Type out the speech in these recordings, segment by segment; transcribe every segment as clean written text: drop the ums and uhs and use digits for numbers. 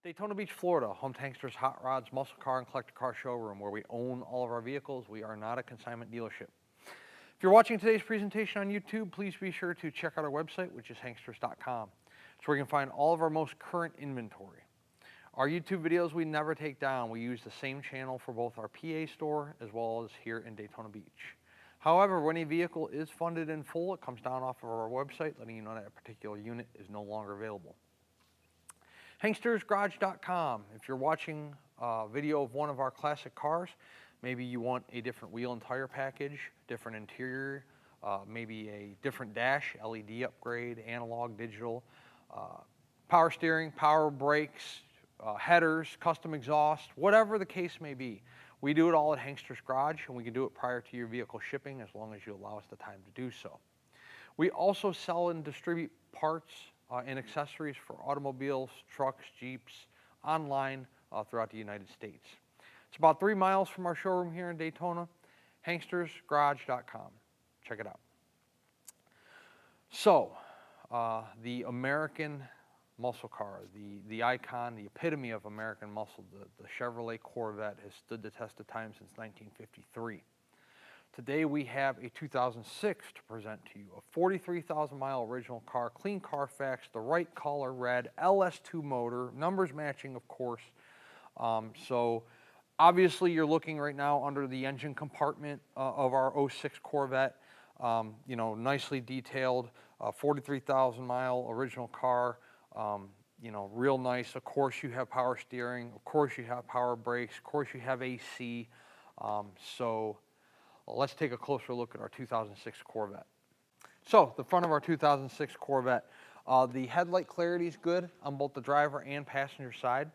Daytona Beach, Florida, home to Hankster's Hot Rods, Muscle Car, and Collector Car Showroom, where we own all of our vehicles. We are not a consignment dealership. If you're watching today's presentation on YouTube, please be sure to check out our website, which is hanksters.com. It's where you can find all of our most current inventory. Our YouTube videos we never take down. We use the same channel for both our PA store as well as here in Daytona Beach. However, when a vehicle is funded in full, it comes down off of our website, letting you know that a particular unit is no longer available. HankstersGarage.com. If you're watching a video of one of our classic cars, maybe you want a different wheel and tire package, different interior, maybe a different dash, LED upgrade, analog, digital, power steering, power brakes, headers, custom exhaust, whatever the case may be. We do it all at Hankster's Garage, and we can do it prior to your vehicle shipping as long as you allow us the time to do so. We also sell and distribute parts and accessories for automobiles, trucks, Jeeps, online throughout the United States. It's about 3 miles from our showroom here in Daytona, HankstersGarage.com. Check it out. So, the American muscle car, the icon, the epitome of American muscle, the Chevrolet Corvette has stood the test of time since 1953. Today we have a 2006 to present to you, a 43,000 mile original car, clean Carfax, the right color, red, LS2 motor, numbers matching of course. So obviously you're looking right now under the engine compartment of our 06 Corvette, you know, nicely detailed, 43,000 mile original car, you know, real nice. Of course you have power steering, of course you have power brakes, of course you have AC, so let's take a closer look at our 2006 Corvette. So, the front of our 2006 Corvette. The headlight clarity is good on both the driver and passenger side.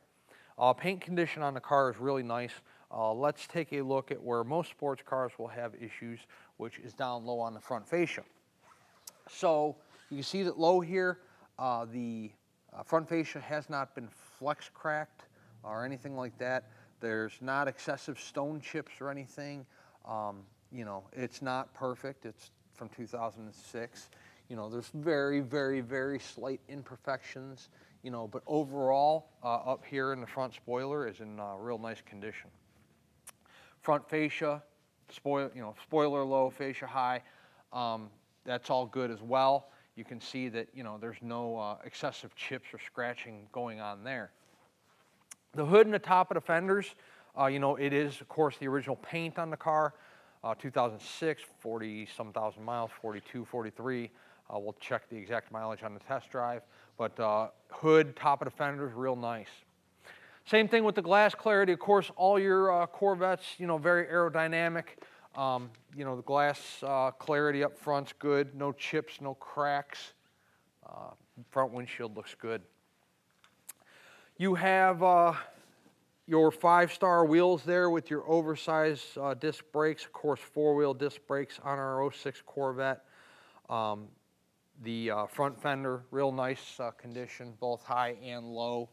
Paint condition on the car is really nice. Let's take a look at where most sports cars will have issues, which is down low on the front fascia. So, you can see that low here, the front fascia has not been flex cracked or anything like that. There's not excessive stone chips or anything. You know, it's not perfect. It's from 2006. You know, there's very, very, very slight imperfections, you know, but overall, up here in the front spoiler is in real nice condition. Front fascia, spoiler low, fascia high, that's all good as well. You can see that, you know, there's no excessive chips or scratching going on there. The hood and the top of the fenders, you know, it is, of course, the original paint on the car. 2006, 40-some thousand miles, 42, 43. We'll check the exact mileage on the test drive. But hood, top of the fenders, real nice. Same thing with the glass clarity. Of course, all your Corvettes, you know, very aerodynamic. You know, the glass clarity up front's good. No chips, no cracks. Front windshield looks good. You have your 5-star wheels there with your oversized disc brakes, of course 4-wheel disc brakes on our 06 Corvette. The front fender, real nice condition, both high and low.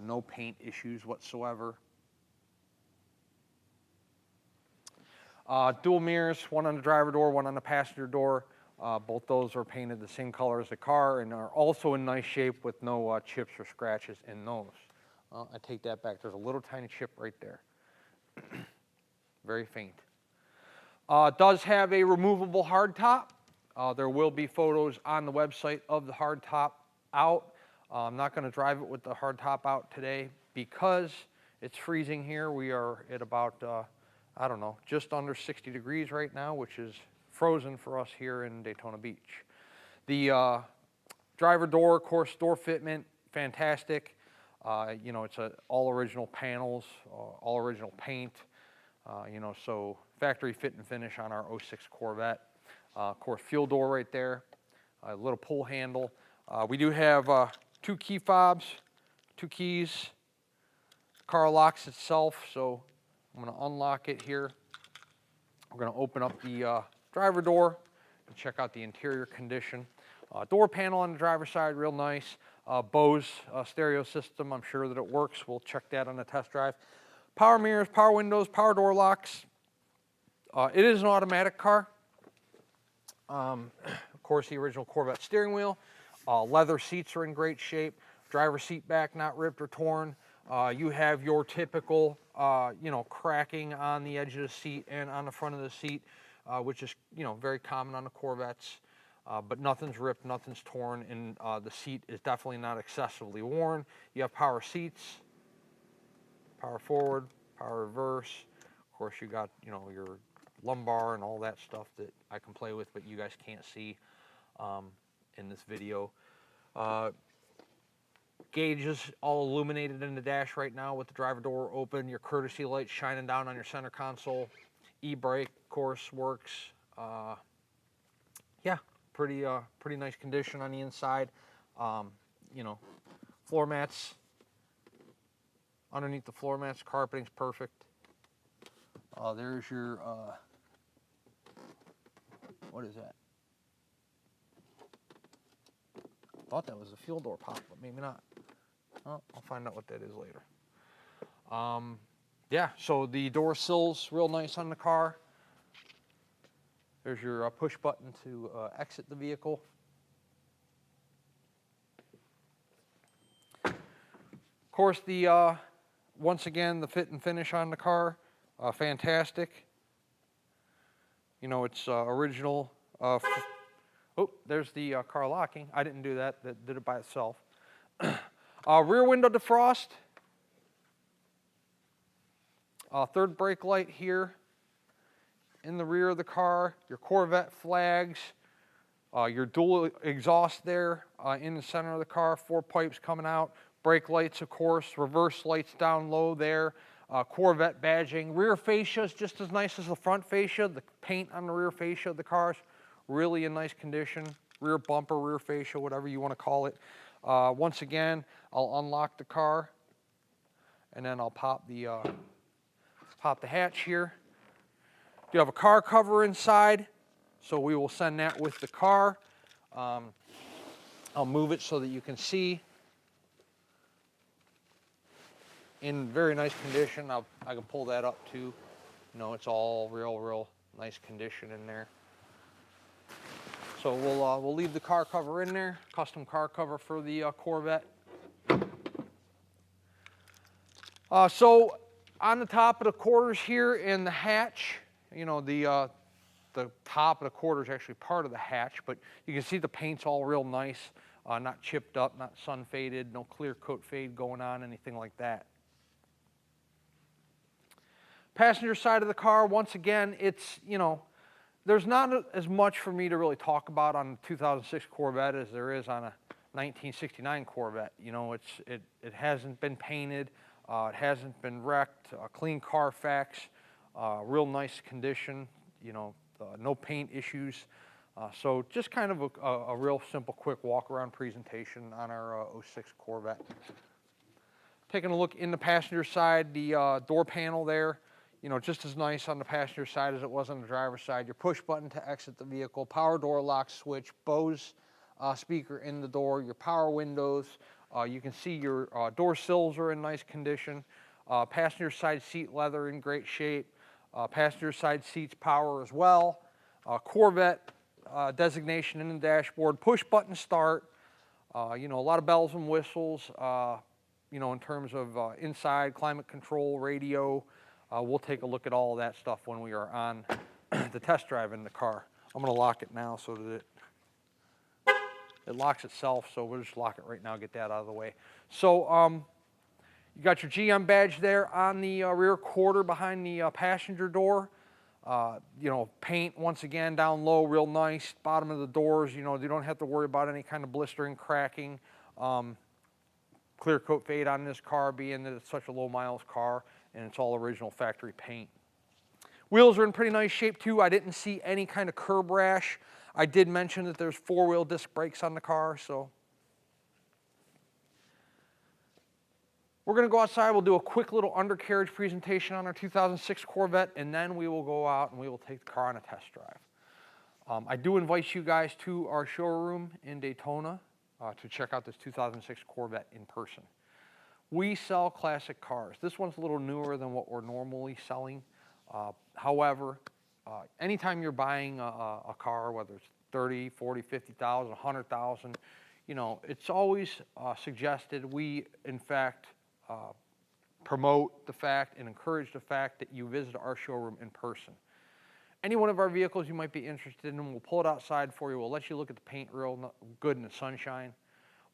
No paint issues whatsoever. Dual mirrors, one on the driver door, one on the passenger door. Both those are painted the same color as the car and are also in nice shape with no chips or scratches in those. I take that back. There's a little tiny chip right there. Very faint. Does have a removable hardtop. There will be photos on the website of the hardtop out. I'm not going to drive it with the hardtop out today because it's freezing here. We are at about, I don't know, just under 60 degrees right now, which is frozen for us here in Daytona Beach. The driver door, of course, door fitment, fantastic. You know, it's all original panels, all original paint, you know, so factory fit and finish on our 06 Corvette. Of course, fuel door right there, a little pull handle. We do have 2 key fobs, 2 keys. The car locks itself, so I'm going to unlock it here. We're going to open up the driver door and check out the interior condition. Door panel on the driver's side, real nice. Bose stereo system, I'm sure that it works. We'll check that on the test drive. Power mirrors, power windows, power door locks. It is an automatic car. Of course, the original Corvette steering wheel. Leather seats are in great shape. driver's seat back not ripped or torn. You have your typical, cracking on the edge of the seat and on the front of the seat, which is, very common on the Corvettes. But nothing's ripped, nothing's torn, and the seat is definitely not excessively worn. You have power seats, power forward, power reverse. Of course, you got, your lumbar and all that stuff that I can play with, but you guys can't see in this video. Gauges all illuminated in the dash right now with the driver door open. Your courtesy lights shining down on your center console. E-brake, of course, works. Yeah, pretty nice condition on the inside. Floor mats. Underneath the floor mats, carpeting's perfect. There's your, what is that? I thought that was a fuel door pop, but maybe not. Oh, I'll find out what that is later. Yeah, so the door sills real nice on the car. There's your push button to exit the vehicle. Of course, once again, the fit and finish on the car, fantastic. It's original. Oh, there's the car locking. I didn't do that. That did it by itself. Rear window defrost. Third brake light here in the rear of the car. Your Corvette flags. Your dual exhaust there in the center of the car. 4 pipes coming out. Brake lights, of course. Reverse lights down low there. Corvette badging. Rear fascia is just as nice as the front fascia. The paint on the rear fascia of the car is really in nice condition. Rear bumper, rear fascia, whatever you want to call it. Once again, I'll unlock the car, and then I'll pop the hatch here. You have a car cover inside, so we will send that with the car. I'll move it so that you can see. In very nice condition. I can pull that up too. It's all real nice condition in there. So we'll leave the car cover in there. Custom car cover for the Corvette. So on the top of the quarters here in the hatch, the top of the quarter is actually part of the hatch, but you can see the paint's all real nice, not chipped up, not sun faded, no clear coat fade going on, anything like that. Passenger side of the car, once again, it's, there's not as much for me to really talk about on a 2006 Corvette as there is on a 1969 Corvette. It hasn't been painted, it hasn't been wrecked, clean Carfax, real nice condition, no paint issues. So just kind of a real simple, quick walk-around presentation on our 06 Corvette. Taking a look in the passenger side, the door panel there, just as nice on the passenger side as it was on the driver's side. Your push button to exit the vehicle, power door lock switch, Bose speaker in the door, your power windows. You can see your door sills are in nice condition. Passenger side seat leather in great shape. Passenger side seats power as well. Corvette designation in the dashboard. Push button start. A lot of bells and whistles. In terms of inside climate control, radio. We'll take a look at all of that stuff when we are on the test drive in the car. I'm going to lock it now so that it locks itself, so we'll just lock it right now, get that out of the way. So you got your GM badge there on the rear quarter behind the passenger door. Paint, once again, down low, real nice. Bottom of the doors, you don't have to worry about any kind of blistering, cracking. Clear coat fade on this car, being that it's such a low miles car, and it's all original factory paint. Wheels are in pretty nice shape too. I didn't see any kind of curb rash. I did mention that there's 4-wheel disc brakes on the car, so. We're going to go outside. We'll do a quick little undercarriage presentation on our 2006 Corvette, and then we will go out and we will take the car on a test drive. I do invite you guys to our showroom in Daytona to check out this 2006 Corvette in person. We sell classic cars. This one's a little newer than what we're normally selling. However, anytime you're buying a car, whether it's 30, 40, 50,000, 100,000, you know, it's always suggested. We, in fact, promote the fact and encourage the fact that you visit our showroom in person. Any one of our vehicles you might be interested in, we'll pull it outside for you. We'll let you look at the paint real good in the sunshine.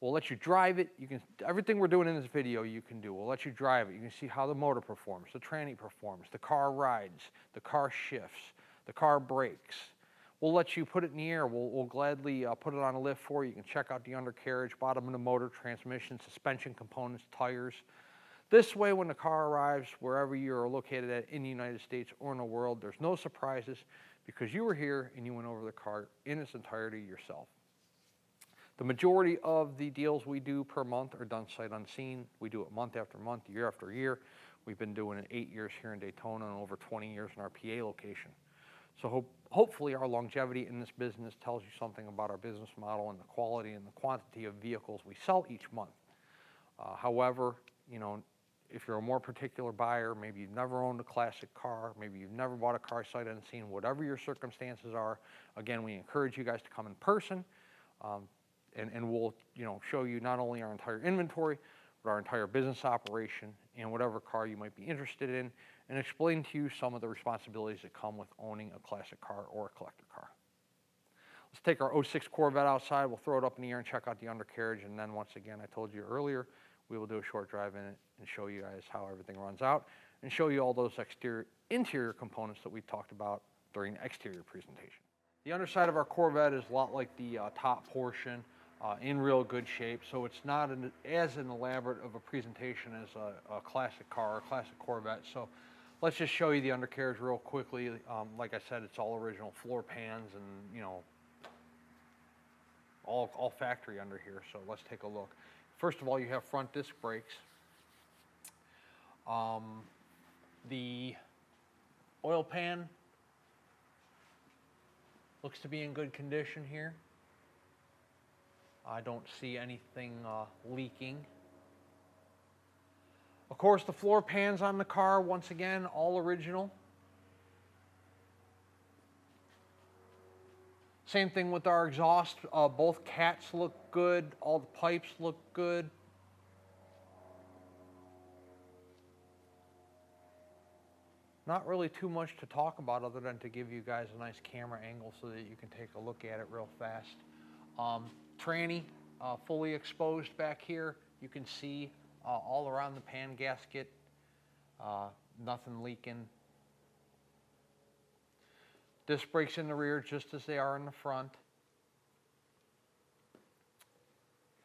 We'll let you drive it. You can, everything we're doing in this video you can do. We'll let you drive it. You can see how the motor performs, the tranny performs, the car rides, the car shifts, the car brakes. We'll let you put it in the air. We'll gladly put it on a lift for you. You can check out the undercarriage, bottom of the motor, transmission, suspension components, tires. This way, when the car arrives, wherever you're located at in the United States or in the world, there's no surprises because you were here and you went over the car in its entirety yourself. The majority of the deals we do per month are done sight unseen. We do it month after month, year after year. We've been doing it 8 years here in Daytona and over 20 years in our PA location. So hopefully our longevity in this business tells you something about our business model and the quality and the quantity of vehicles we sell each month. However, you know, if you're a more particular buyer, maybe you've never owned a classic car, maybe you've never bought a car sight unseen, whatever your circumstances are, again, we encourage you guys to come in person. And we'll, you know, show you not only our entire inventory, but our entire business operation and whatever car you might be interested in, and explain to you some of the responsibilities that come with owning a classic car or a collector car. Let's take our 06 Corvette outside. We'll throw it up in the air and check out the undercarriage. And then once again, I told you earlier, we will do a short drive in it and show you guys how everything runs out and show you all those interior components that we talked about during the exterior presentation. The underside of our Corvette is a lot like the top portion. In real good shape, so it's not as elaborate of a presentation as a classic car or a classic Corvette. So let's just show you the undercarriage real quickly. Like I said, it's all original floor pans and, you know, all factory under here. So let's take a look. First of all, you have front disc brakes. The oil pan looks to be in good condition here. I don't see anything leaking. Of course, the floor pans on the car, once again, all original. Same thing with our exhaust. Both cats look good. All the pipes look good. Not really too much to talk about other than to give you guys a nice camera angle so that you can take a look at it real fast. Tranny, fully exposed back here. You can see all around the pan gasket, nothing leaking. Disc brakes in the rear just as they are in the front.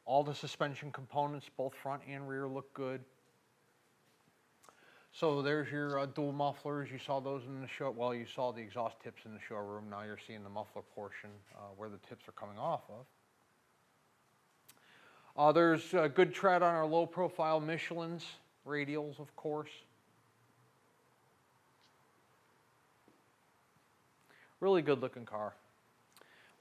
All the suspension components, both front and rear, look good. So there's your dual mufflers. You saw those in the show. Well, you saw the exhaust tips in the showroom. Now you're seeing the muffler portion where the tips are coming off of. There's a good tread on our low-profile Michelin's radials, of course. Really good-looking car.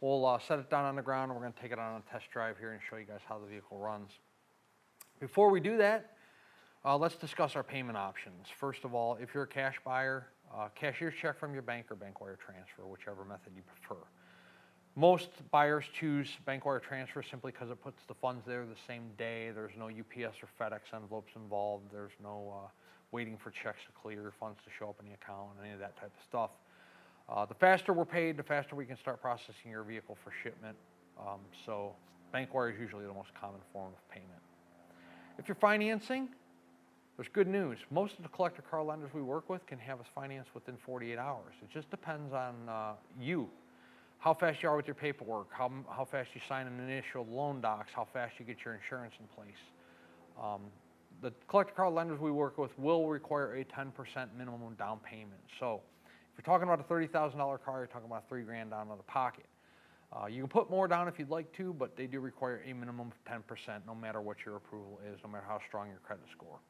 We'll set it down on the ground, and we're going to take it on a test drive here and show you guys how the vehicle runs. Before we do that, let's discuss our payment options. First of all, if you're a cash buyer, cashier's check from your bank or bank wire transfer, whichever method you prefer. Most buyers choose bank wire transfer simply because it puts the funds there the same day. There's no UPS or FedEx envelopes involved. There's no waiting for checks to clear, funds to show up in the account, any of that type of stuff. The faster we're paid, the faster we can start processing your vehicle for shipment. So bank wire is usually the most common form of payment. If you're financing, there's good news. Most of the collector car lenders we work with can have us financed within 48 hours. It just depends on you. How fast you are with your paperwork, how fast you sign an initial loan docs, how fast you get your insurance in place. The collector car lenders we work with will require a 10% minimum down payment. So if you're talking about a $30,000 car, you're talking about $3 grand down out of the pocket. You can put more down if you'd like to, but they do require a minimum of 10% no matter what your approval is, no matter how strong your credit score.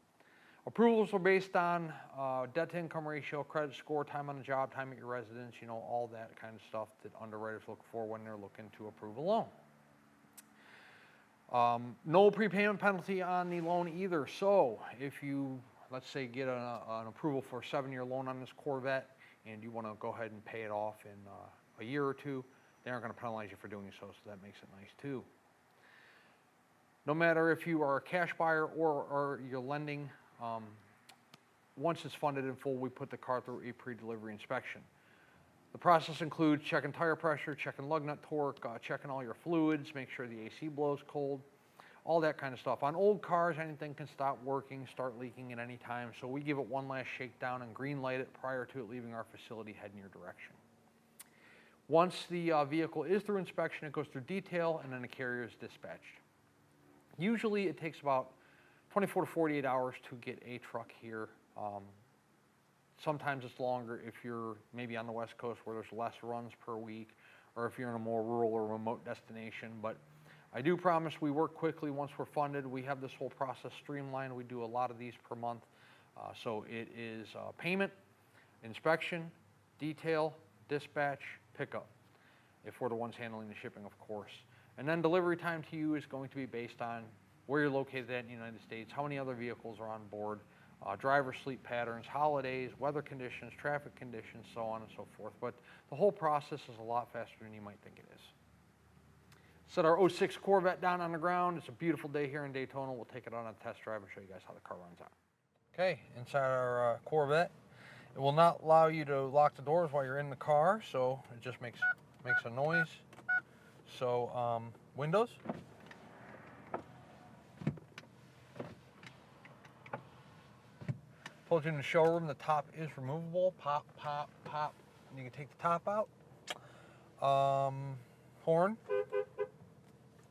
Approvals are based on debt-to-income ratio, credit score, time on the job, time at your residence, you know, all that kind of stuff that underwriters look for when they're looking to approve a loan. No prepayment penalty on the loan either. So if you, let's say, get an approval for a 7-year loan on this Corvette and you want to go ahead and pay it off in a year or two, they aren't going to penalize you for doing so, so that makes it nice too. No matter if you are a cash buyer or you're lending, once it's funded in full, we put the car through a pre-delivery inspection. The process includes checking tire pressure, checking lug nut torque, checking all your fluids, make sure the AC blows cold, all that kind of stuff. On old cars, anything can stop working, start leaking at any time, so we give it one last shakedown and green light it prior to it leaving our facility heading your direction. Once the vehicle is through inspection, it goes through detail and then the carrier is dispatched. Usually it takes about 24 to 48 hours to get a truck here. Sometimes it's longer if you're maybe on the West Coast where there's less runs per week, or if you're in a more rural or remote destination. But I do promise we work quickly once we're funded. We have this whole process streamlined. We do a lot of these per month. So it is payment, inspection, detail, dispatch, pickup, if we're the ones handling the shipping, of course. And then delivery time to you is going to be based on where you're located at in the United States, how many other vehicles are on board, driver sleep patterns, holidays, weather conditions, traffic conditions, so on and so forth. But the whole process is a lot faster than you might think it is. Set our 06 Corvette down on the ground. It's a beautiful day here in Daytona. We'll take it on a test drive and show you guys how the car runs out. Okay, inside our Corvette. It will not allow you to lock the doors while you're in the car, so it just makes a noise. So windows. Told you in the showroom the top is removable. Pop, pop, pop. You can take the top out. Horn.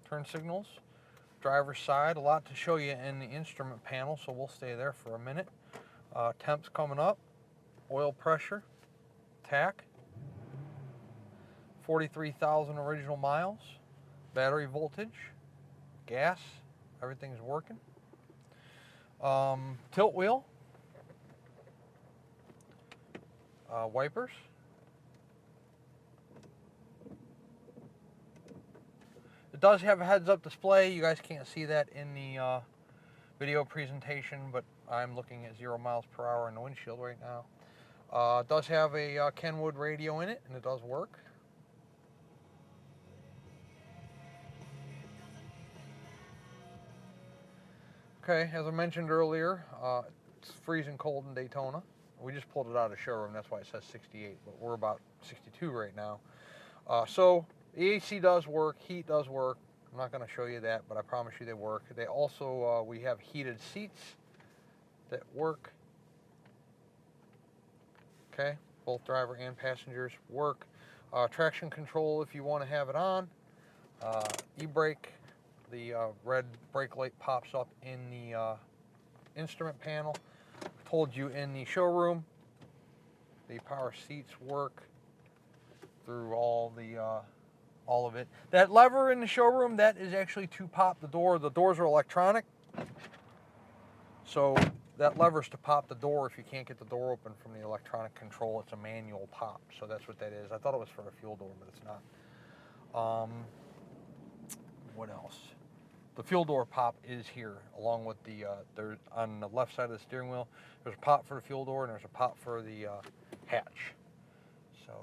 Turn signals. Driver's side. A lot to show you in the instrument panel, so we'll stay there for a minute. Temps coming up. Oil pressure. Tach. 43,000 original miles. Battery voltage. Gas. Everything's working. Tilt wheel. Wipers. It does have a heads-up display. You guys can't see that in the video presentation, but I'm looking at 0 miles per hour in the windshield right now. It does have a Kenwood radio in it, and it does work. Okay, as I mentioned earlier, it's freezing cold in Daytona. We just pulled it out of the showroom, that's why it says 68, but we're about 62 right now. So the AC does work, heat does work. I'm not going to show you that, but I promise you they work. They also, we have heated seats that work. Okay, both driver and passengers work. Traction control if you want to have it on. E-brake, the red brake light pops up in the instrument panel. Told you in the showroom, the power seats work through all of it. That lever in the showroom, that is actually to pop the door. The doors are electronic, so that lever's to pop the door if you can't get the door open from the electronic control. It's a manual pop, so that's what that is. I thought it was for a fuel door, but it's not. What else? The fuel door pop is here, along with the, on the left side of the steering wheel, there's a pop for the fuel door and there's a pop for the hatch. So,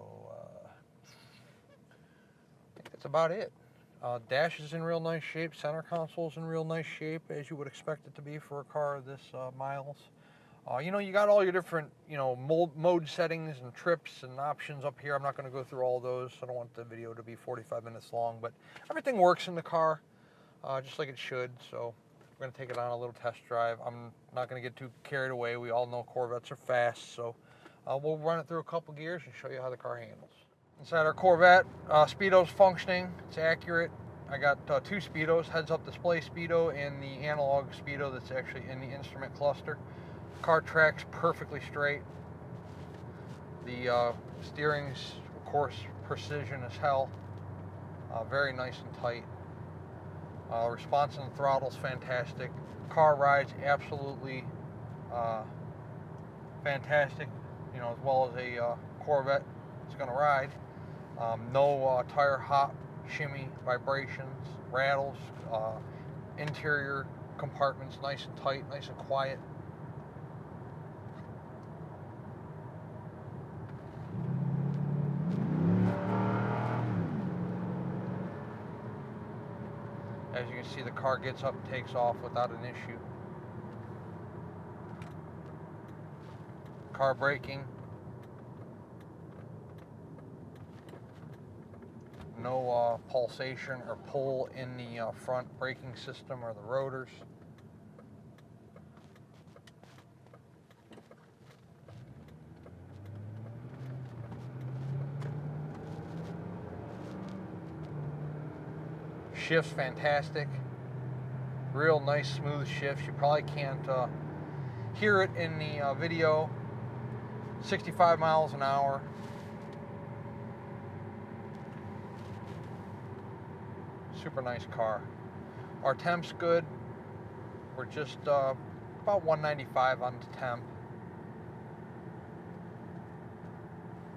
I think that's about it. Dash is in real nice shape, center console is in real nice shape, as you would expect it to be for a car of this miles. You know, you got all your different, mode settings and trips and options up here. I'm not going to go through all those. I don't want the video to be 45 minutes long, but everything works in the car. Just like it should, so we're going to take it on a little test drive. I'm not going to get too carried away. We all know Corvettes are fast, so we'll run it through a couple gears and show you how the car handles. Inside our Corvette, speedo's functioning, it's accurate. I got 2 speedos, heads-up display speedo and the analog speedo that's actually in the instrument cluster. The car tracks perfectly straight. The steering's, of course, precision as hell. Very nice and tight. Response on the throttle's fantastic. Car rides absolutely fantastic, as well as a Corvette is going to ride. No tire hop, shimmy, vibrations, rattles. Interior compartments nice and tight, nice and quiet. As you can see, the car gets up and takes off without an issue. Car braking. No pulsation or pull in the front braking system or the rotors. Shift's fantastic. Real nice smooth shifts. You probably can't hear it in the video. 65 miles an hour. Super nice car. Our temp's good. We're just about 195 on the temp.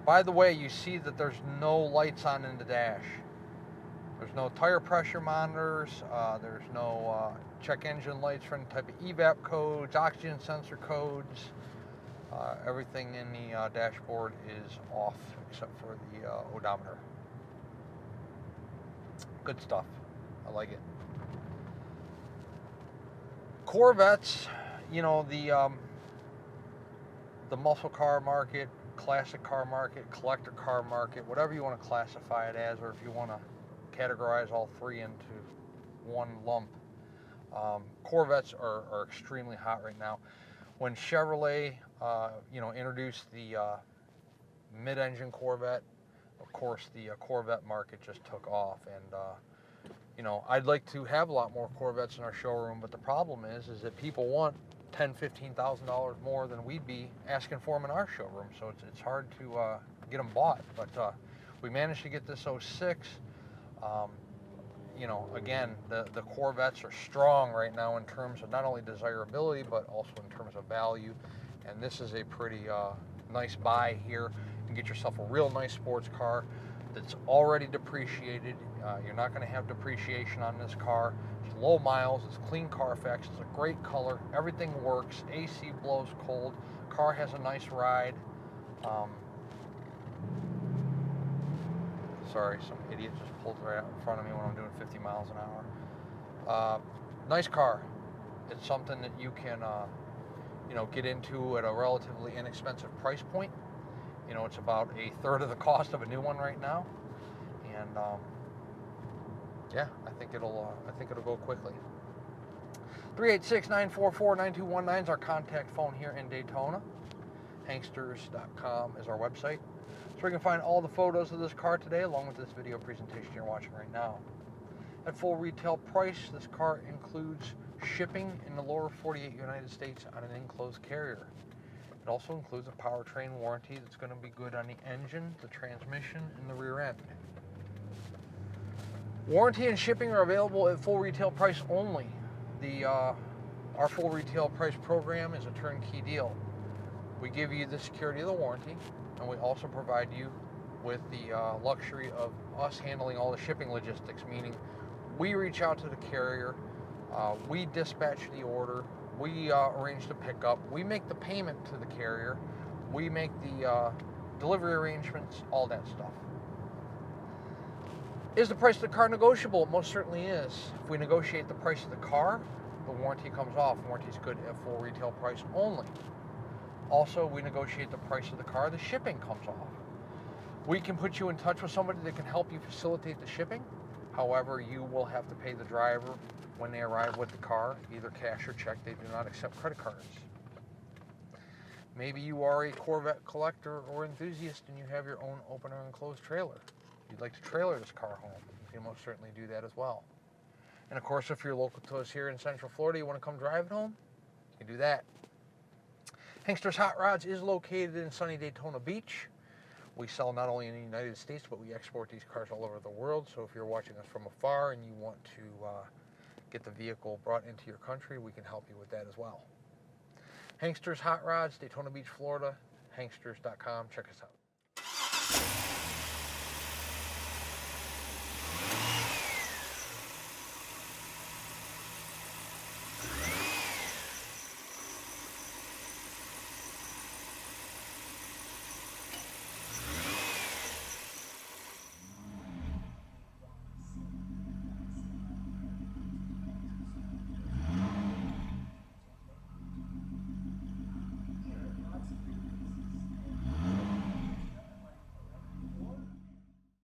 By the way, you see that there's no lights on in the dash. There's no tire pressure monitors. There's no check engine lights for any type of evap codes, oxygen sensor codes. Everything in the dashboard is off except for the odometer. Good stuff. I like it. Corvettes, you know, the muscle car market, classic car market, collector car market, whatever you want to classify it as, or if you want to categorize all three into one lump. Corvettes are extremely hot right now. When Chevrolet, introduced the mid-engine Corvette, of course the Corvette market just took off, and I'd like to have a lot more Corvettes in our showroom, but the problem is that people want $10,000–$15,000 more than we'd be asking for them in our showroom, so it's hard to get them bought. But we managed to get this 06. Again, the Corvettes are strong right now in terms of not only desirability, but also in terms of value. And this is a pretty nice buy here. You can get yourself a real nice sports car that's already depreciated. You're not going to have depreciation on this car. It's low miles, it's clean Carfax, it's a great color, everything works, AC blows cold, car has a nice ride. Sorry, some idiot just pulled right out in front of me when I'm doing 50 miles an hour. Nice car. It's something that you can, get into at a relatively inexpensive price point. It's about a third of the cost of a new one right now, and yeah, I think it'll go quickly. 386-944-9219 is our contact phone here in Daytona. Hanksters.com is our website. So we can find all the photos of this car today, along with this video presentation you're watching right now. At full retail price, this car includes shipping in the lower 48 United States on an enclosed carrier. It also includes a powertrain warranty that's going to be good on the engine, the transmission, and the rear end. Warranty and shipping are available at full retail price only. Our full retail price program is a turnkey deal. We give you the security of the warranty, and we also provide you with the luxury of us handling all the shipping logistics, meaning we reach out to the carrier, we dispatch the order, we arrange the pickup, we make the payment to the carrier, we make the delivery arrangements, all that stuff. Is the price of the car negotiable? It most certainly is. If we negotiate the price of the car, the warranty comes off. Warranty is good at full retail price only. Also, we negotiate the price of the car, the shipping comes off. We can put you in touch with somebody that can help you facilitate the shipping. However, you will have to pay the driver when they arrive with the car, either cash or check. They do not accept credit cards. Maybe you are a Corvette collector or enthusiast and you have your own open or enclosed trailer. You'd like to trailer this car home. You can most certainly do that as well. And of course, if you're local to us here in Central Florida, you want to come drive it home, you can do that. Hanksters Hot Rods is located in sunny Daytona Beach. We sell not only in the United States, but we export these cars all over the world. So if you're watching us from afar and you want to get the vehicle brought into your country, we can help you with that as well. Hanksters Hot Rods, Daytona Beach, Florida. Hanksters.com. Check us out.